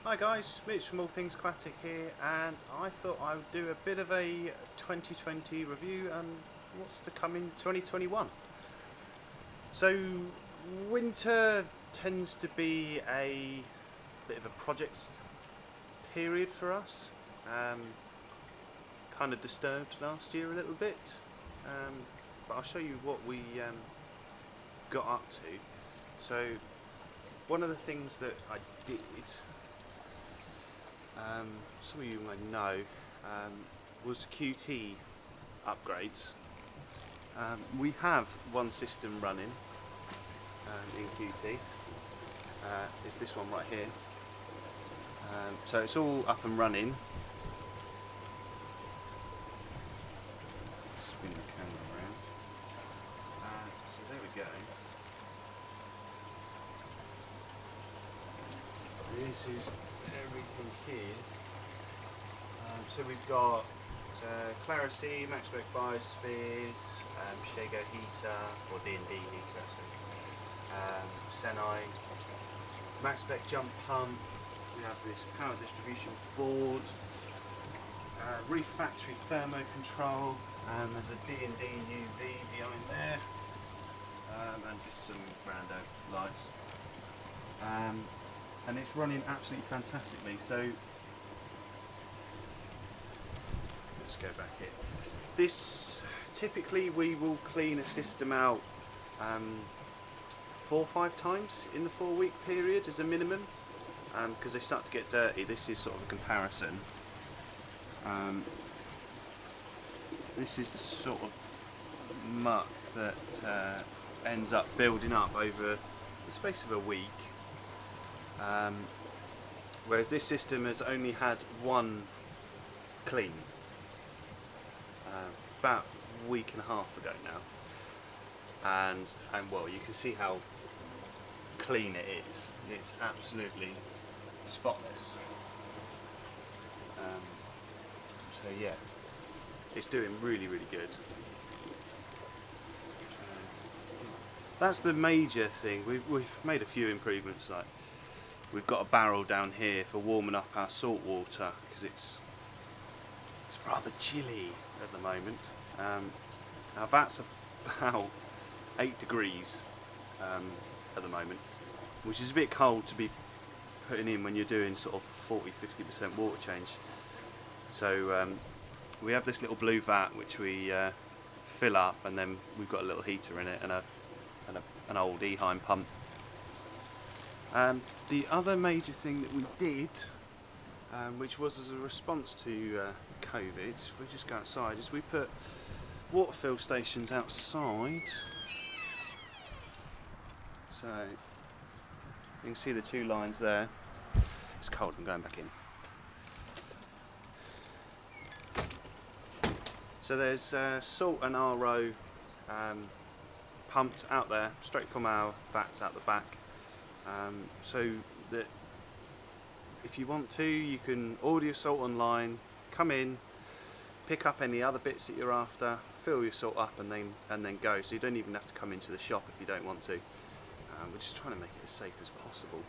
Hi guys, Mitch from All Things Aquatic here, and I thought I would do a bit of a 2020 review and what's to come in 2021. So winter tends to be a bit of a project period for us. Kind of disturbed last year a little bit, but I'll show you what we got up to. So one of the things that I did, some of you might know, was QT upgrades. We have one system running in QT. It's this one right here. So it's all up and running. Spin the camera around. So there we go. This is everything here. So we've got Clarity, Maxspec Biospheres, Shago heater, or D&D heater, Senai, Maxspec jump pump. We have this power distribution board, Reef Factory thermo control, and there's a D&D UV behind there, and just some rando lights. And it's running absolutely fantastically. So let's go back here. This typically we will clean a system out 4 or 5 times in the 4-week period as a minimum, because they start to get dirty. This is sort of a comparison. This is the sort of muck that ends up building up over the space of a week. Whereas this system has only had one clean about a week and a half ago now, and well, you can see how clean it is. It's absolutely spotless. So yeah, it's doing really good. That's the major thing. We've made a few improvements, like we've got a barrel down here for warming up our salt water because it's rather chilly at the moment. Now that's about 8 degrees at the moment, which is a bit cold to be putting in when you're doing sort of 40-50% water change. So we have this little blue vat which we fill up, and then we've got a little heater in it and an old Eheim pump. The other major thing that we did, which was as a response to COVID, if we just go outside, is we put Waterfield stations outside. So you can see the 2 lines there. It's cold, I'm going back in. So there's salt and RO pumped out there, straight from our vats out the back. So that if you want to, you can order your salt online, come in, pick up any other bits that you're after, fill your salt up, and then go. So you don't even have to come into the shop if you don't want to. We're just trying to make it as safe as possible.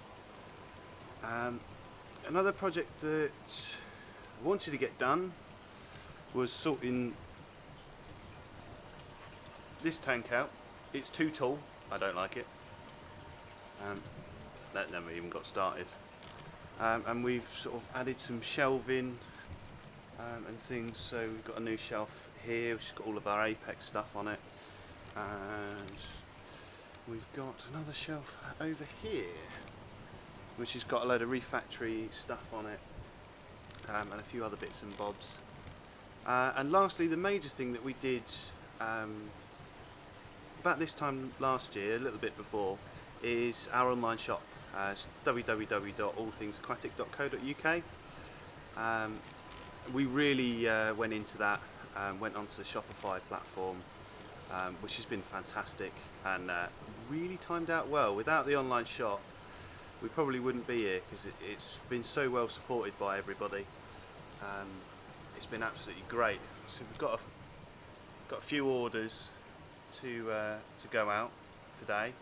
Another project that I wanted to get done was sorting this tank out. It's too tall. I don't like it. That never even got started. And we've sort of added some shelving and things. So we've got a new shelf here which has got all of our Apex stuff on it, and we've got another shelf over here which has got a load of Reef Factory stuff on it, and a few other bits and bobs. And lastly, the major thing that we did about this time last year, a little bit before, is our online shop. It's www.allthingsaquatic.co.uk. We really went into that, went onto the Shopify platform, which has been fantastic and really timed out well. Without the online shop, we probably wouldn't be here, because it's been so well supported by everybody. It's been absolutely great. So we've got a few orders to go out today.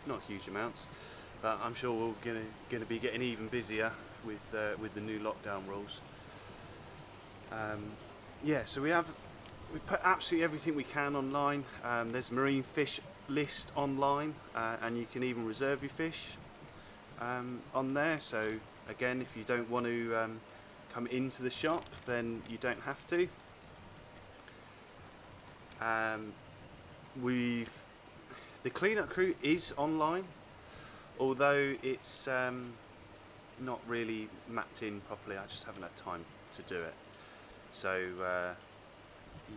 Not huge amounts, but I'm sure we're going to be getting even busier with the new lockdown rules. Yeah, so we put absolutely everything we can online. There's a marine fish list online, and you can even reserve your fish on there. So again, if you don't want to come into the shop, then you don't have to. The cleanup crew is online, although it's not really mapped in properly. I just haven't had time to do it. So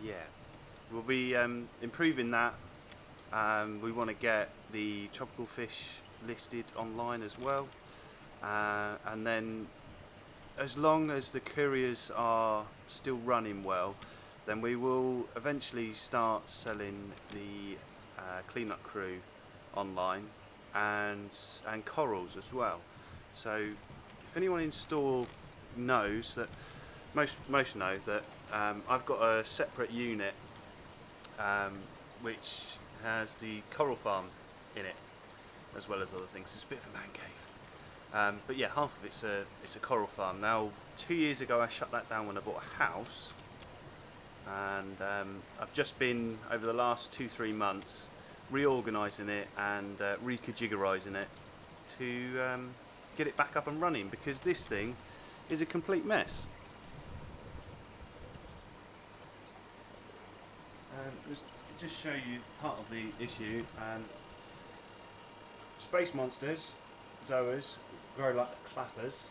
yeah, we'll be improving that. We want to get the tropical fish listed online as well, and then as long as the couriers are still running well, then we will eventually start selling the cleanup crew online and corals as well. So if anyone in store knows that, most know that I've got a separate unit which has the coral farm in it, as well as other things. It's a bit of a man cave. But yeah, half of it's a coral farm. Now, 2 years ago I shut that down when I bought a house, and I've just been, over the last 2-3 months, reorganising it and reconfiguring it to get it back up and running, because this thing is a complete mess. Just show you part of the issue. Space monsters, zoas, grow like clappers,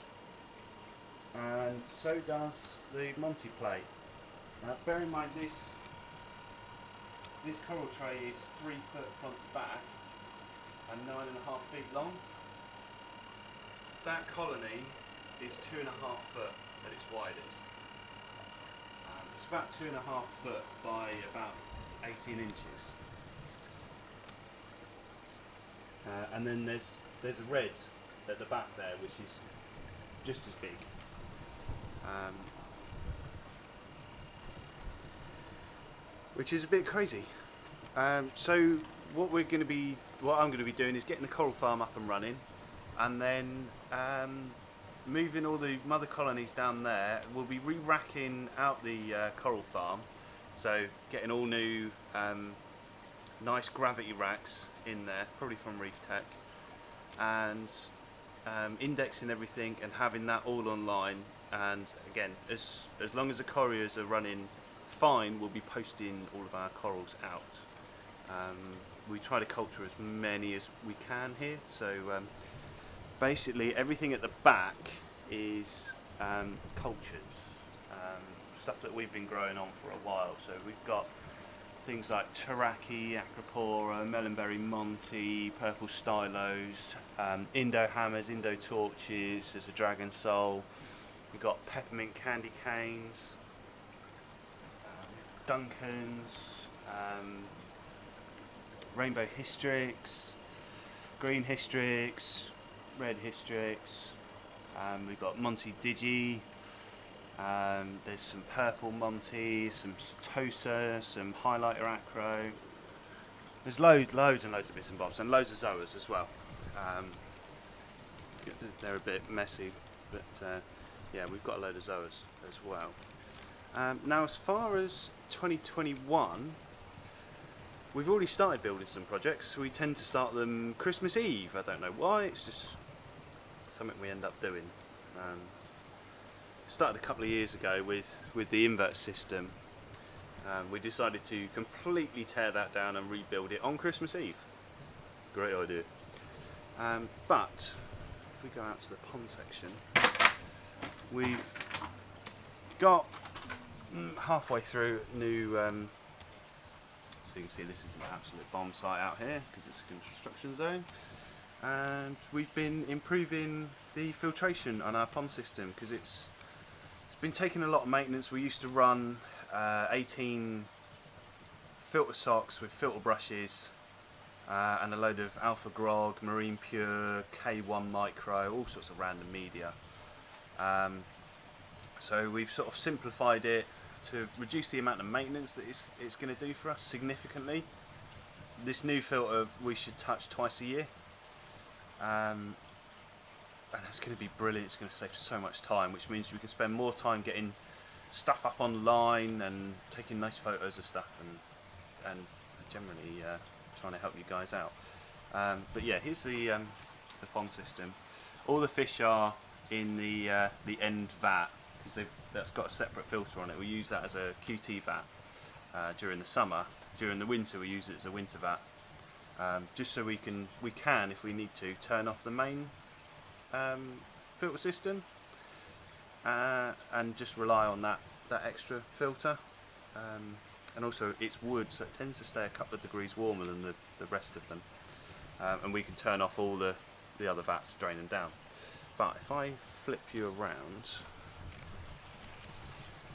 and so does the Monty plate. Now bear in mind this coral tray is 3 foot front to back and 9.5 feet long. That colony is 2.5 foot at its widest. It's about 2.5 foot by about 18 inches. And then there's a red at the back there, which is just as big. Which is a bit crazy. So what I'm going to be doing is getting the coral farm up and running, and then moving all the mother colonies down there. We'll be re-racking out the coral farm, so getting all new nice gravity racks in there, probably from Reef Tech, and indexing everything and having that all online. And again, as long as the couriers are running fine, we'll be posting all of our corals out. We try to culture as many as we can here, so basically everything at the back is cultures, stuff that we've been growing on for a while. So we've got things like Taraki, Acropora, Melonberry Monty, Purple Stylos, Indo Hammers, Indo Torches, there's a Dragon Soul, we've got Peppermint Candy Canes, Duncans, Rainbow Hystrix, Green Hystrix, Red Hystrix, we've got Monty Digi, there's some Purple Monty, some Setosa, some Highlighter Acro. There's loads and loads of bits and bobs, and loads of Zoas as well. They're a bit messy, but yeah, we've got a load of Zoas as well. Now, as far as 2021, we've already started building some projects. We tend to start them Christmas Eve. I don't know why, it's just something we end up doing. Started a couple of years ago with the invert system. We decided to completely tear that down and rebuild it on Christmas Eve. Great idea. But if we go out to the pond section, we've got halfway through new, so you can see this is an absolute bomb site out here because it's a construction zone, and we've been improving the filtration on our pond system because it's been taking a lot of maintenance. We used to run 18 filter socks with filter brushes and a load of Alpha Grog, Marine Pure, K1 Micro, all sorts of random media. So we've sort of simplified it to reduce the amount of maintenance that it's going to do for us significantly. This new filter we should touch twice a year, and that's going to be brilliant. It's going to save so much time, which means we can spend more time getting stuff up online and taking nice photos of stuff and generally trying to help you guys out. But yeah, here's the pond system. All the fish are in the end vat because that's got a separate filter on it. We use that as a QT vat during the summer. During the winter, we use it as a winter vat, just so we can, if we need to, turn off the main filter system and just rely on that extra filter. And also it's wood, so it tends to stay a couple of degrees warmer than the rest of them, and we can turn off all the other vats, drain them down. But if I flip you around,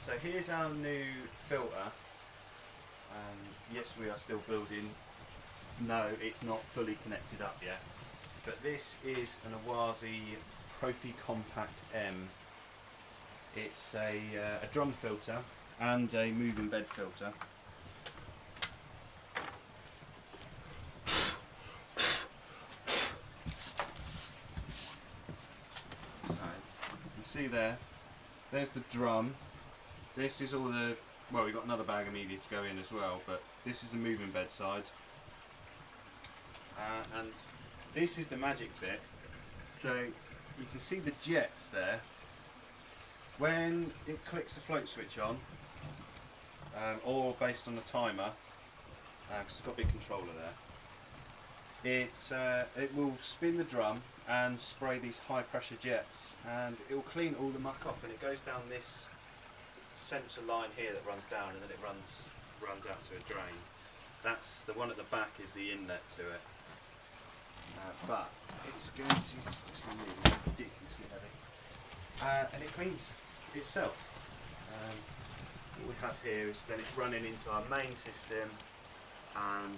so here's our new filter. Yes, we are still building. No, it's not fully connected up yet, but this is an Awazi Profi Compact M. It's a drum filter and a moving bed filter. So, you can see there's the drum. This is all the, well, we've got another bag of media to go in as well, but this is the moving bed side. And this is the magic bit. So you can see the jets there. When it clicks the float switch on, or based on the timer, because it's got a big controller there, it will spin the drum and spray these high pressure jets, and it will clean all the muck off, and it goes down this centre line here that runs down, and then it runs out to a drain. That's the one at the back, is the inlet to it. But it's going to be ridiculously heavy, and it cleans itself. What we have here is then it's running into our main system, and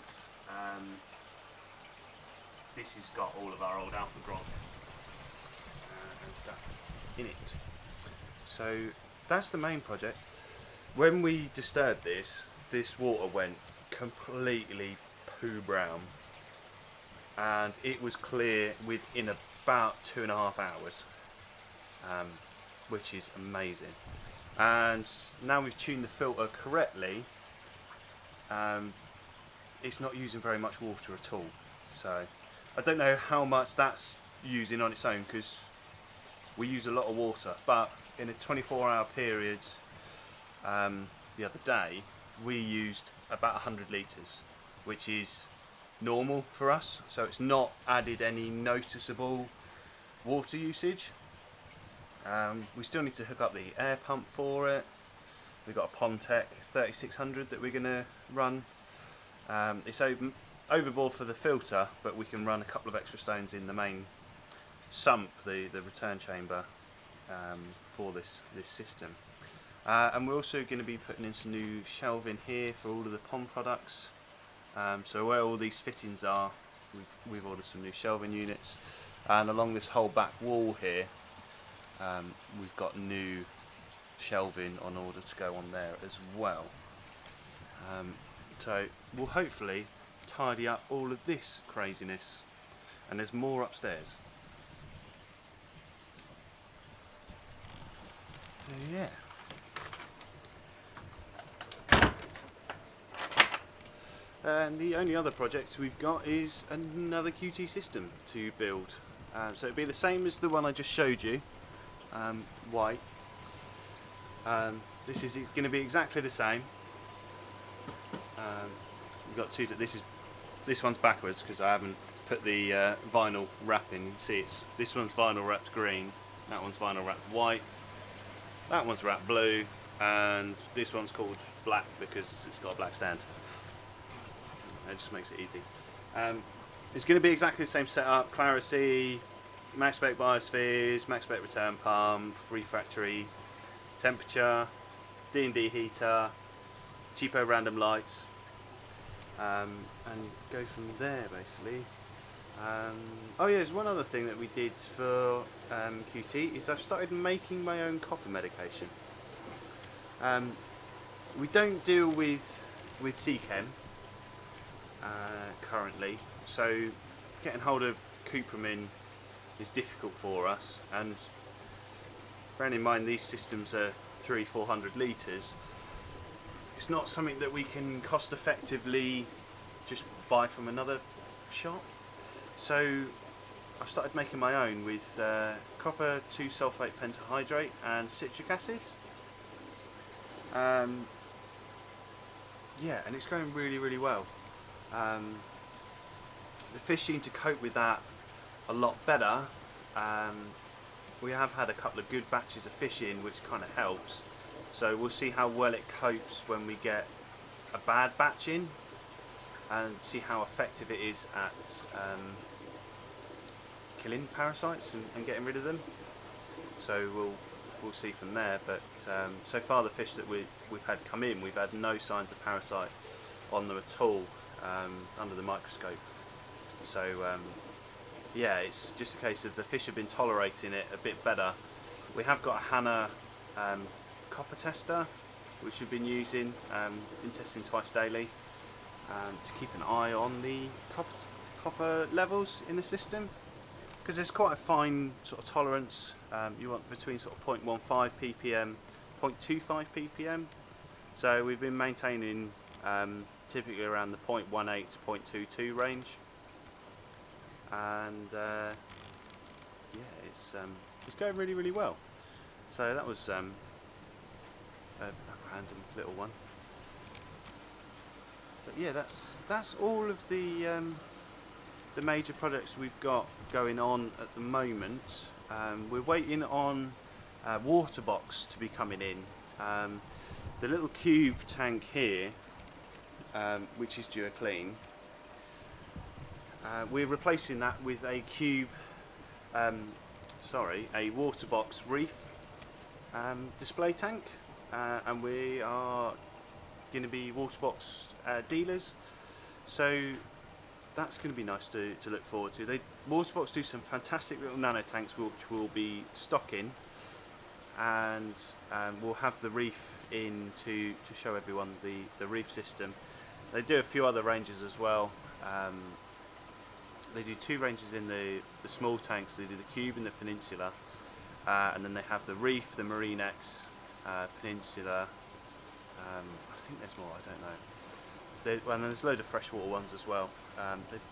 this has got all of our old alpha grog and stuff in it. So that's the main project. When we disturbed this water went completely poo brown, and it was clear within about 2.5 hours, which is amazing. And now we've tuned the filter correctly, it's not using very much water at all. So I don't know how much that's using on its own, because we use a lot of water, but in a 24-hour period, the other day we used about 100 litres, which is normal for us, so it's not added any noticeable water usage. We still need to hook up the air pump for it. We've got a Pondtech 3600 that we're going to run. It's overboard for the filter, but we can run a couple of extra stones in the main sump, the return chamber, for this system. And we're also going to be putting in some new shelving here for all of the pond products. So where all these fittings are, we've ordered some new shelving units, and along this whole back wall here, we've got new shelving on order to go on there as well. So we'll hopefully tidy up all of this craziness, and there's more upstairs. So yeah. And the only other project we've got is another QT system to build. So it'll be the same as the one I just showed you, white. This is going to be exactly the same. We've got two. This one's backwards because I haven't put the vinyl wrapping. You see, this one's vinyl wrapped green. That one's vinyl wrapped white. That one's wrapped blue, and this one's called black because it's got a black stand. It just makes it easy. It's going to be exactly the same setup: clarity, max spec biospheres, max spec return pump, refractory, temperature, D&D heater, cheapo random lights, and go from there basically. Oh yeah, there's one other thing that we did for QT is I've started making my own copper medication. We don't deal with CChem currently, so getting hold of cuprum is difficult for us, and bearing in mind these systems are 300-400 litres, it's not something that we can cost effectively just buy from another shop. So I've started making my own with copper 2-sulfate pentahydrate and citric acid. Yeah, and it's going really, really well. The fish seem to cope with that a lot better. We have had a couple of good batches of fish in, which kind of helps. So we'll see how well it copes when we get a bad batch in, and see how effective it is at killing parasites and getting rid of them. So we'll see from there. But so far the fish that we've had come in, we've had no signs of parasite on them at all under the microscope. So yeah, it's just a case of the fish have been tolerating it a bit better. We have got a Hannah copper tester, which we've been using, been testing twice daily to keep an eye on the copper levels in the system, because there's quite a fine sort of tolerance. You want between sort of 0.15 ppm, 0.25 ppm. So we've been maintaining typically around the 0.18 to 0.22 range, and yeah, it's going really, really well. So that was a random little one, but yeah, that's all of the major products we've got going on at the moment. We're waiting on water box to be coming in. The little cube tank here, which is due a clean, we're replacing that with a cube, a water box reef display tank, and we are going to be water box dealers. So that's going to be nice to look forward to. Waterbox do some fantastic little nano tanks which we'll be stocking, and we'll have the reef in to show everyone the reef system. They do a few other ranges as well. They do 2 ranges in the small tanks. They do the cube and the peninsula, and then they have the reef, the Marine X, peninsula. I think there's more, I don't know. And there's a load of freshwater ones as well.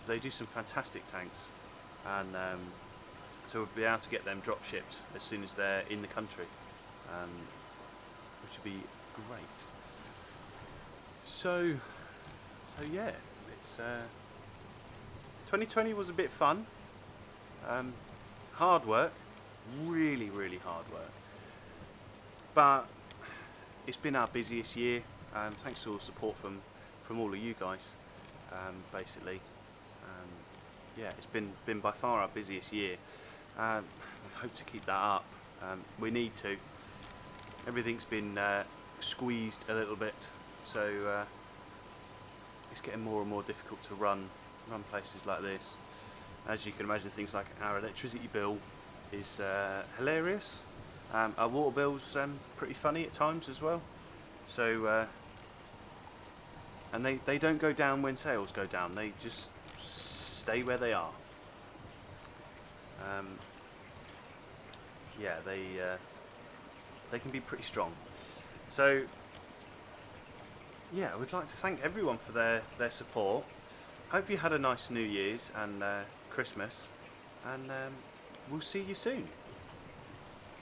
They do some fantastic tanks, and so we'll be able to get them drop shipped as soon as they're in the country, which would be great. So yeah, it's 2020 was a bit fun. Hard work, really, really hard work, but it's been our busiest year. Thanks to all the support from all of you guys, basically. Yeah, it's been by far our busiest year. We hope to keep that up. We need to. Everything's been squeezed a little bit, so it's getting more and more difficult to run places like this. As you can imagine, things like our electricity bill is hilarious. Our water bill's pretty funny at times as well. So and they don't go down when sales go down, they just stay where they are. Yeah, they can be pretty strong. So yeah, I would like to thank everyone for their support. Hope you had a nice New Year's and Christmas, and we'll see you soon.